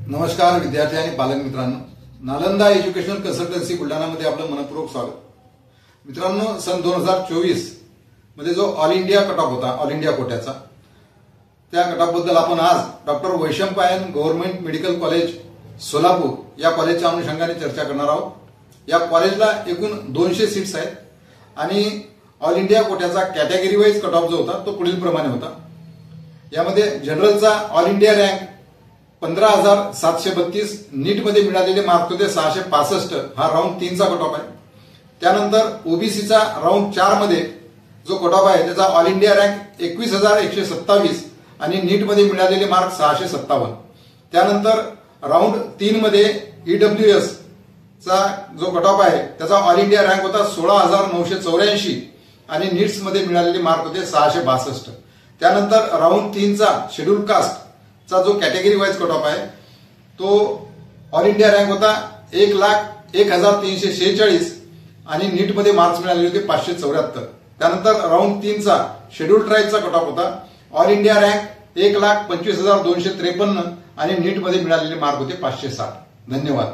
नमस्कार विद्यार्थी आणि पालक मित्रांनो, नालंदा एज्युकेशनल कन्सल्टन्सी बुलढाणामध्ये आपलं मनपूर्वक स्वागत. मित्रांनो, सन 2024 मध्ये जो ऑल इंडिया कट ऑफ होता, ऑल इंडिया कोट्याचा, त्या कट ऑफ बद्दल आपण आज doctor Vaishampayan government medical college Solapur या कॉलेजच्या अनुषंगाने चर्चा करणार आहोत. या कॉलेजला एकूण 200 सीट्स आहेत आणि ऑल इंडिया कोट्याचा कॅटेगरी वाईज कट ऑफ जो होता तो पुढील प्रमाणे होता. यामध्ये जनरलचा ऑल इंडिया रँक 15,732, नीटमध्ये मिळालेले मार्क होते 665, हा राऊंड 3चा कट ऑफ आहे. त्यानंतर ओबीसीचा राऊंड 4 मध्ये जो कट ऑफ आहे त्याचा ऑल इंडिया रँक 21,127 आणि नीटमध्ये मिळालेले मार्क 657. त्यानंतर राऊंड 3 मध्ये ईडब्ल्यूएस चा जो कट ऑफ आहे त्याचा ऑल इंडिया रँक होता 16,984 आणि नीट्स मध्ये मिळालेले मार्क होते 662. त्यानंतर राऊंड 3चा शेड्यूल कास्ट चा जो कॅटेगरी वाईज कट ऑफ आहे तो ऑल इंडिया रँक होता 1,01,346 आणि नीटमध्ये मार्क्स मिळालेले होते 574. त्यानंतर राऊंड 3चा शेड्यूल ट्राईबचा कट ऑफ होता ऑल इंडिया रँक 1,25,253 आणि नीटमध्ये मिळालेले मार्क होते 560. धन्यवाद.